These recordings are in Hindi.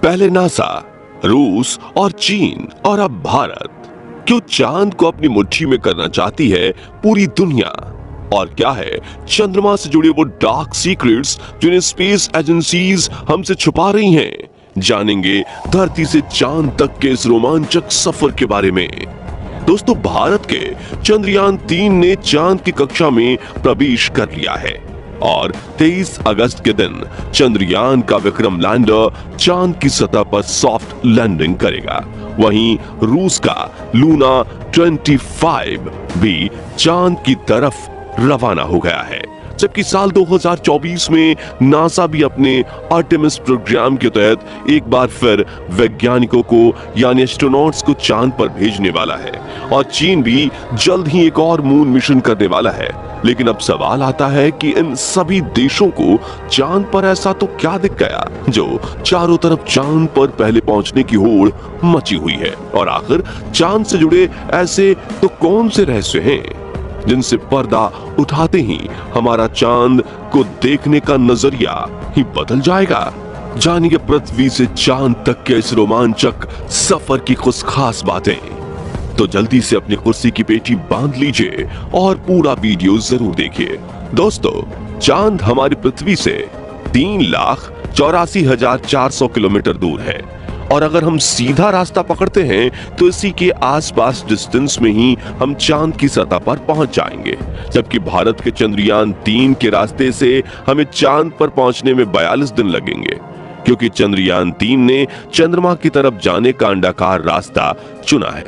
पहले नासा, रूस और चीन और अब भारत। क्यों चांद को अपनी मुट्ठी में करना चाहती है पूरी दुनिया? और क्या है चंद्रमा से जुड़े वो डार्क सीक्रेट्स जिन्हें स्पेस एजेंसीज हमसे छुपा रही हैं? जानेंगे धरती से चांद तक के इस रोमांचक सफर के बारे में। दोस्तों, भारत के चंद्रयान 3 ने चांद की कक्षा में प्रवेश कर लिया है और 23 अगस्त के दिन चंद्रयान का विक्रम लैंडर चांद की सतह पर सॉफ्ट लैंडिंग करेगा। वहीं रूस का लूना 25 भी चांद की तरफ रवाना हो गया है, जबकि साल 2024 में नासा भी अपने आर्टेमिस प्रोग्राम के तहत एक बार फिर वैज्ञानिकों को यानी एस्ट्रोनॉट्स को चांद पर भेजने वाला है और चीन भी जल्द ही एक और मून मिशन करने वाला है। लेकिन अब सवाल आता है कि इन सभी देशों को चांद पर ऐसा तो क्या दिख गया जो चारों तरफ चांद पर पहले पहुंचने की होड़ मची हुई है? और आखिर चांद से जुड़े ऐसे तो कौन से रहस्य हैं जिनसे पर्दा उठाते ही हमारा चांद को देखने का नजरिया ही बदल जाएगा? जानिए पृथ्वी से चांद तक के इस रोमांचक सफर की कुछ खास बातें। तो जल्दी से अपनी कुर्सी की पेटी बांध लीजिए और पूरा वीडियो जरूर देखिए। दोस्तों, चांद हमारी पृथ्वी से 3,84,400 किलोमीटर दूर है और अगर हम सीधा रास्ता पकड़ते हैं तो इसी के आसपास डिस्टेंस में ही हम चांद की सतह पर पहुंच जाएंगे। जबकि भारत के चंद्रयान 3 के रास्ते से हमें चांद पर पहुंचने में 42 दिन लगेंगे, क्योंकि चंद्रयान 3 ने चंद्रमा की तरफ जाने का अंडाकार रास्ता चुना है,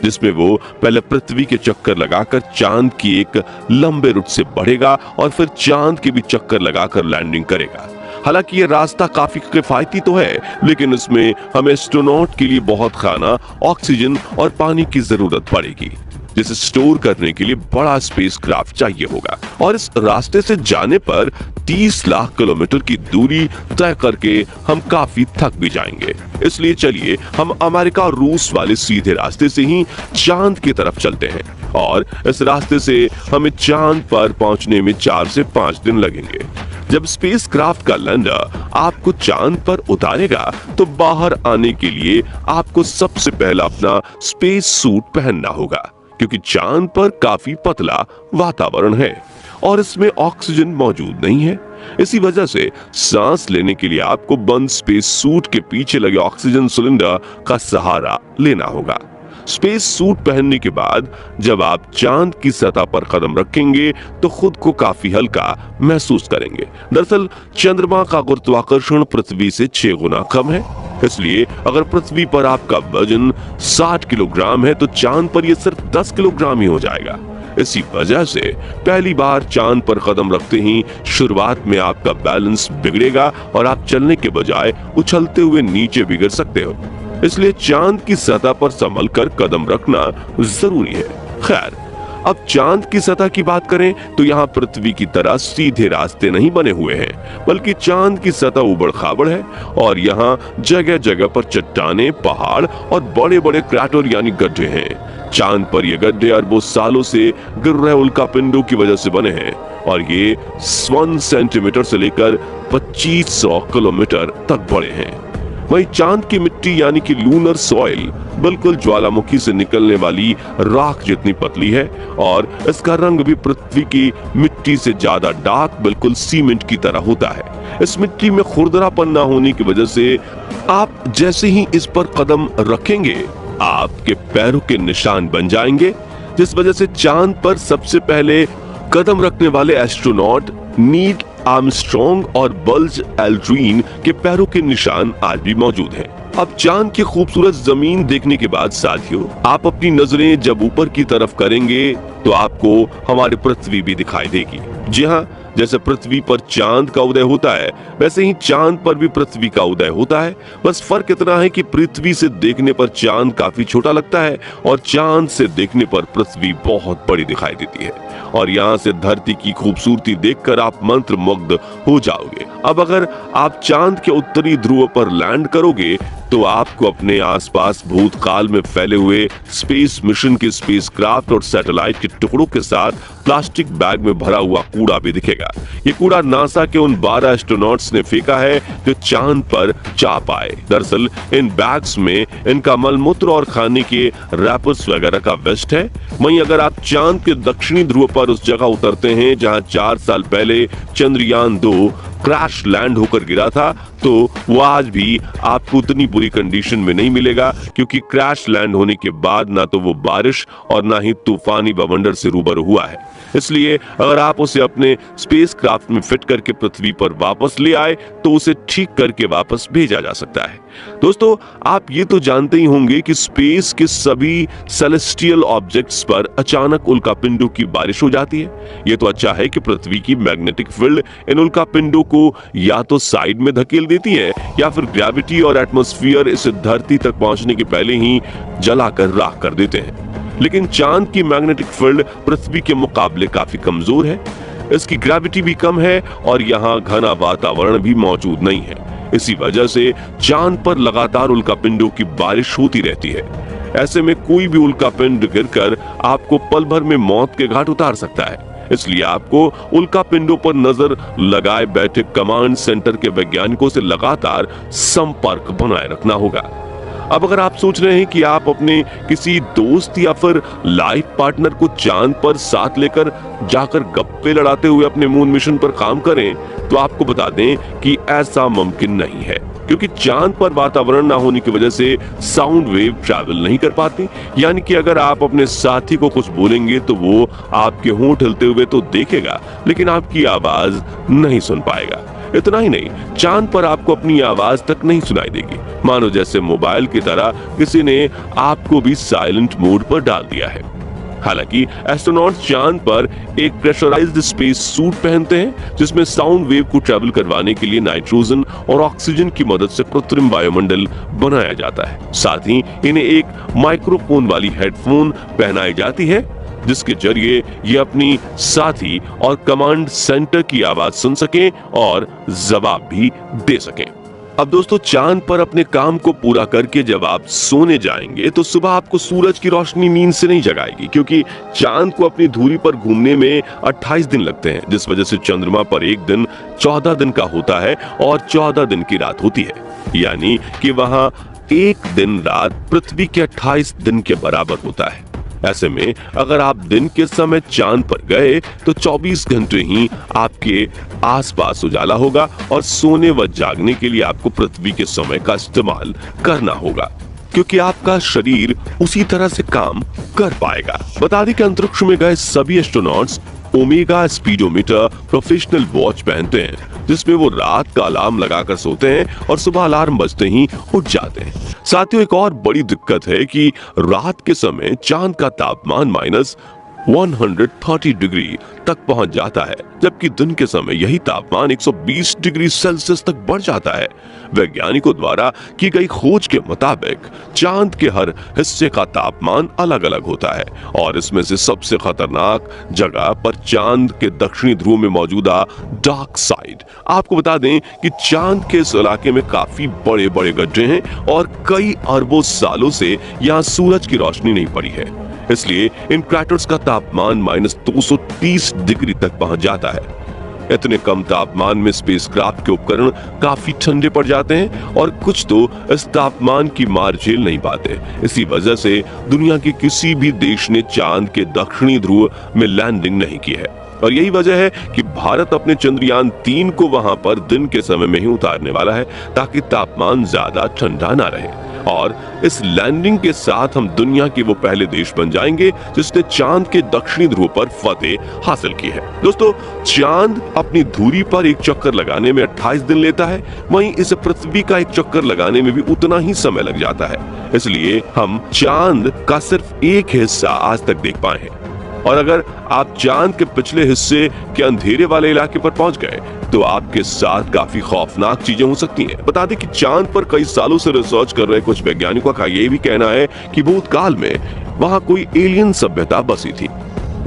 जिसमें वो पहले पृथ्वी के चक्कर लगाकर चांद की एक लंबे रूट से बढ़ेगा और फिर चांद के भी चक्कर लगाकर लैंडिंग करेगा। हालांकि ये रास्ता काफी किफायती तो है, लेकिन इसमें हमें एस्ट्रोनॉट के लिए बहुत खाना, ऑक्सीजन और पानी की जरूरत पड़ेगी, जिसे स्टोर करने के लिए बड़ा स्पेसक्राफ्ट चाहिए होगा। और इस रास्ते से जाने पर 30 लाख किलोमीटर की दूरी तय करके हम काफी थक भी जाएंगे। इसलिए चलिए हम अमेरिका और रूस वाले सीधे रास्ते से ही चांद की तरफ चलते हैं और इस रास्ते से हमें चांद पर पहुंचने में 4 से 5 दिन लगेंगे। जब स्पेसक्राफ्ट का लैंडर आपको चांद पर उतारेगा तो बाहर आने के लिए आपको सबसे पहले अपना स्पेस सूट पहनना होगा, क्योंकि चांद पर काफी पतला वातावरण है और इसमें ऑक्सीजन मौजूद नहीं है। इसी वजह से सांस लेने के लिए आपको बंद स्पेस सूट के पीछे लगे ऑक्सीजन सिलेंडर का सहारा लेना होगा। स्पेस सूट पहनने के बाद जब आप चांद की सतह पर कदम रखेंगे तो खुद को काफी हल्का महसूस करेंगे। दरअसल चंद्रमा का गुरुत्वाकर्षण पृथ्वी से 6 गुना कम है, इसलिए अगर पृथ्वी पर आपका वजन 60 किलोग्राम है तो चांद पर यह सिर्फ 10 किलोग्राम ही हो जाएगा। इसी वजह से पहली बार चांद पर कदम रखते ही शुरुआत में आपका बैलेंस बिगड़ेगा और आप चलने के बजाय उछलते हुए नीचे भी गिर सकते हो। इसलिए चांद की सतह पर संभल कर कदम रखना जरूरी है। खैर, अब चांद की सतह की बात करें तो यहाँ पृथ्वी की तरह सीधे रास्ते नहीं बने हुए हैं, बल्कि चांद की सतह उबड़ खाबड़ है और यहाँ जगह जगह पर चट्टाने, पहाड़ और बड़े बड़े क्रैटर यानी गड्ढे हैं। चांद पर ये गड्ढे अरबों सालों से गिर रहे उल्कापिंडों की वजह से बने हैं और ये 1 सेंटीमीटर से लेकर 2500 किलोमीटर तक बड़े हैं। वहीं चांद की मिट्टी यानी कि लूनर सॉइल बिल्कुल ज्वालामुखी से निकलने वाली राख जितनी पतली है और इसका रंग भी पृथ्वी की मिट्टी से ज्यादा डार्क, बिल्कुल सीमेंट की तरह होता है। इस मिट्टी में खुरदरापन न होने की वजह से आप जैसे ही इस पर कदम रखेंगे आपके पैरों के निशान बन जाएंगे, जिस वजह से चांद पर सबसे पहले कदम रखने वाले एस्ट्रोनॉट नील आर्मस्ट्रॉन्ग और बल्ज एल्ड्रिन के पैरों के निशान आज भी मौजूद हैं। अब चांद की खूबसूरत जमीन देखने के बाद साथियों, आप अपनी नजरें जब ऊपर की तरफ करेंगे तो आपको हमारी पृथ्वी भी दिखाई देगी। जी हाँ, जैसे पृथ्वी पर चांद का उदय होता है वैसे ही चांद पर भी पृथ्वी का उदय होता है। बस फर्क इतना है कि पृथ्वी से देखने पर चांद काफी छोटा लगता है और चांद से देखने पर पृथ्वी बहुत बड़ी दिखाई देती है और यहाँ से धरती की खूबसूरती देखकर आप मंत्रमुग्ध हो जाओगे। अब अगर आप चांद के उत्तरी ध्रुव पर लैंड करोगे तो आपको अपने आसपास भूतकाल में फैले हुए स्पेस मिशन के स्पेसक्राफ्ट और सैटेलाइट के टुकड़ों के साथ प्लास्टिक बैग में भरा हुआ कूड़ा भी दिखेगा। जाएगा। ये कूड़ा नासा के उन 12 एस्ट्रोनॉट्स ने फेंका है जो चांद पर जा पाए। दरअसल इन बैग्स में इनका मलमूत्र और खाने के रैपर्स वगैरह का वेस्ट है। वहीं अगर आप चांद के दक्षिणी ध्रुव पर उस जगह उतरते हैं जहां 4 साल पहले चंद्रयान 2 क्रैश लैंड होकर गिरा था, तो वो आज भी आपको उतनी बुरी कंडीशन में नहीं मिलेगा, क्योंकि क्रैश लैंड होने के बाद ना तो वो बारिश और ना ही तूफानी बवंडर से रूबरू हुआ है। इसलिए अगर आप उसे अपने स्पेसक्राफ्ट में फिट करके पृथ्वी पर वापस ले आए तो उसे ठीक करके वापस भेजा जा सकता है। दोस्तों, आप ये तो जानते ही होंगे कि स्पेस के सभी सेलेस्टियल ऑब्जेक्ट्स पर अचानक उल्कापिंडों की बारिश हो जाती है। ये तो अच्छा है कि पृथ्वी की मैग्नेटिक फील्ड इन उल्कापिंडों को या तो साइड में धकेल देती है या फिर ग्रेविटी और एटमॉस्फेयर इसे धरती तक पहुंचने के पहले ही जलाकर राख कर देते हैं। लेकिन चांद की मैग्नेटिक फील्ड पृथ्वी के मुकाबले काफी कमजोर है। इसकी ग्रेविटी भी कम है और यहाँ घना वातावरण भी मौजूद नहीं है। इसी वजह से चांद पर लगातार उल्कापिंडों की बारिश होती रहती है। ऐसे में कोई भी उल्कापिंड गिरकर आपको पल भर में मौत के घाट उतार सकता है। इसलिए आपको उल्कापिंडों पर नजर लगाए बैठे कमांड सेंटर के वैज्ञानिकों से लगातार संपर्क बनाए रखना होगा। अब अगर आप सोच रहे हैं कि आप अपने किसी दोस्त या फिर लाइफ पार्टनर को चांद पर साथ लेकर जाकर गप्पे लड़ाते हुए अपने मून मिशन पर काम करें, तो आपको बता दें कि ऐसा मुमकिन नहीं है, क्योंकि चांद पर वातावरण ना होने की वजह से साउंड वेव ट्रैवल नहीं कर पाती। यानी कि अगर आप अपने साथी को कुछ बोलेंगे तो वो आपके होंठ हिलते हुए तो देखेगा, लेकिन आपकी आवाज नहीं सुन पाएगा। इतना ही नहीं, चांद पर आपको अपनी आवाज तक नहीं सुनाई देगी, मानो जैसे मोबाइल की तरह किसी ने आपको भी साइलेंट मोड पर डाल दिया है। हालांकि एस्ट्रोनॉट्स चांद पर एक प्रेशराइज्ड स्पेस सूट पहनते हैं जिसमें साउंड वेव को ट्रैवल करवाने के लिए नाइट्रोजन और ऑक्सीजन की मदद से कृत्रिम वायुमंडल बनाया जाता है। साथ ही इन्हें एक माइक्रोफोन वाली हेडफोन पहनाई जाती है जिसके जरिए ये अपनी साथी और कमांड सेंटर की आवाज सुन सकें और जवाब भी दे सकें। अब दोस्तों, चांद पर अपने काम को पूरा करके जब आप सोने जाएंगे तो सुबह आपको सूरज की रोशनी नींद से नहीं जगाएगी, क्योंकि चांद को अपनी धुरी पर घूमने में 28 दिन लगते हैं, जिस वजह से चंद्रमा पर एक दिन 14 दिन का होता है और 14 दिन की रात होती है। यानी कि वहां एक दिन रात पृथ्वी के 28 दिन के बराबर होता है। ऐसे में अगर आप दिन के समय चांद पर गए तो 24 घंटे ही आपके आसपास उजाला होगा और सोने व जागने के लिए आपको पृथ्वी के समय का इस्तेमाल करना होगा, क्योंकि आपका शरीर उसी तरह से काम कर पाएगा। बता दें कि अंतरिक्ष में गए सभी astronauts omega speedometer professional watch पहनते हैं, जिसमें वो रात का अलार्म लगाकर सोते हैं और सुबह अलार्म बजते ही उठ जाते हैं। साथियों, एक और बड़ी दिक्कत है कि रात के समय चांद का तापमान -130 डिग्री तक पहुंच जाता है, जबकि दिन के समय यही तापमान 120 डिग्री सेल्सियस तक बढ़ जाता है। वैज्ञानिकों द्वारा की गई खोज के मुताबिक चांद के हर हिस्से का तापमान अलग अलग होता है और इसमें से सबसे खतरनाक जगह पर चांद के दक्षिणी ध्रुव में मौजूदा डार्क साइड। आपको बता दें कि चांद के इस इलाके में काफी बड़े बड़े गड्ढे हैं और कई अरबों सालों से यहाँ सूरज की रोशनी नहीं पड़ी है। इसलिए इन क्रैटर्स का तापमान -230 डिग्री तक पहुंच जाता है। इतने कम तापमान में स्पेसक्राफ्ट के उपकरण काफी ठंडे पड़ जाते हैं और कुछ तो इस तापमान की मार झेल नहीं पाते। इसी वजह से दुनिया के किसी भी देश ने चांद के दक्षिणी ध्रुव में लैंडिंग नहीं की है और यही वजह है कि भारत अपने चंद्रयान 3 को वहां पर दिन के समय में ही उतारने वाला है, ताकि तापमान ज्यादा ठंडा ना रहे। और इस लैंडिंग के साथ हम दुनिया के वो पहले देश बन जाएंगे जिसने चांद के दक्षिणी ध्रुव पर फतेह हासिल की है। दोस्तों, चांद अपनी धुरी पर एक चक्कर लगाने में 28 दिन लेता है, वहीं इसे पृथ्वी का एक चक्कर लगाने में भी उतना ही समय लग जाता है। इसलिए हम चांद का सिर्फ एक हिस्सा आज तक देख पाए हैं और अगर आप चांद के पिछले हिस्से के अंधेरे वाले इलाके पर पहुंच गए तो आपके साथ काफी खौफनाक चीजें हो सकती हैं। बता दें कि चांद पर कई सालों से रिसर्च कर रहे कुछ वैज्ञानिकों का यह भी कहना है कि भूतकाल में वहां कोई एलियन सभ्यता बसी थी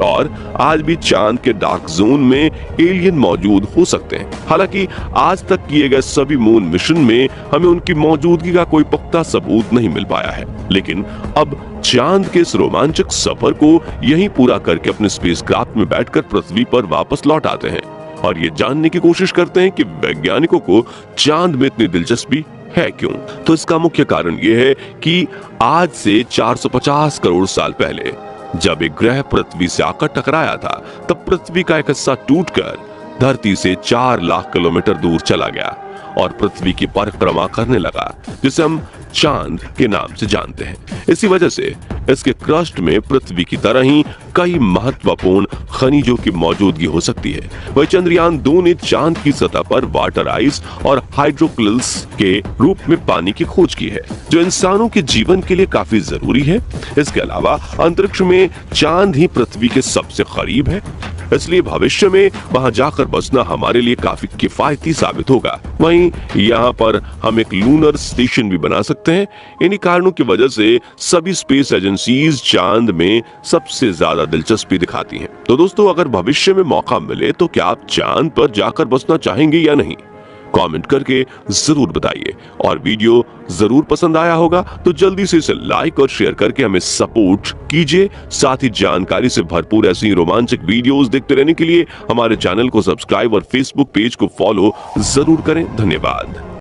और आज भी चांद के डार्क जोन में एलियन मौजूद हो सकते हैं। हालांकि आज तक किए गए सभी मून मिशन में हमें उनकी मौजूदगी का कोई पुख्ता सबूत नहीं मिल पाया है, लेकिन अब चांद के इस रोमांचक सफर को यहीं पूरा करके अपने स्पेसक्राफ्ट में बैठकर पृथ्वी पर वापस लौट आते हैं और ये जानने की कोशिश करते हैं कि वैज्ञानिकों को चांद में इतनी दिलचस्पी है क्यों। तो इसका मुख्य कारण ये है कि आज से 450 करोड़ साल पहले जब एक ग्रह पृथ्वी से आकर टकराया था, तब पृथ्वी का एक हिस्सा टूटकर धरती से 4 लाख किलोमीटर दूर चला गया और पृथ्वी की परिक्रमा करने लगा, जिसे हम चांद के नाम से जानते हैं। इसी वजह से इसके क्रस्ट में पृथ्वी की तरह ही कई महत्वपूर्ण खनिजों की मौजूदगी हो सकती है। वही चंद्रयान 2 ने चांद की सतह पर वाटर आइस और हाइड्रोक्लिल्स के रूप में पानी की खोज की है, जो इंसानों के जीवन के लिए काफी जरूरी है। इसके अलावा अंतरिक्ष में चांद ही पृथ्वी के सबसे करीब है, इसलिए भविष्य में वहां जाकर बसना हमारे लिए काफी किफायती साबित होगा। वहीं यहाँ पर हम एक लूनर स्टेशन भी बना सकते हैं। इन्हीं कारणों की वजह से सभी स्पेस एजेंसीज चांद में सबसे ज्यादा दिलचस्पी दिखाती हैं। तो दोस्तों, अगर भविष्य में मौका मिले तो क्या आप चांद पर जाकर बसना चाहेंगे या नहीं? कमेंट करके जरूर बताइए। और वीडियो जरूर पसंद आया होगा तो जल्दी से इसे लाइक और शेयर करके हमें सपोर्ट कीजिए। साथ ही जानकारी से भरपूर ऐसी रोमांचक वीडियोस देखते रहने के लिए हमारे चैनल को सब्सक्राइब और फेसबुक पेज को फॉलो जरूर करें। धन्यवाद।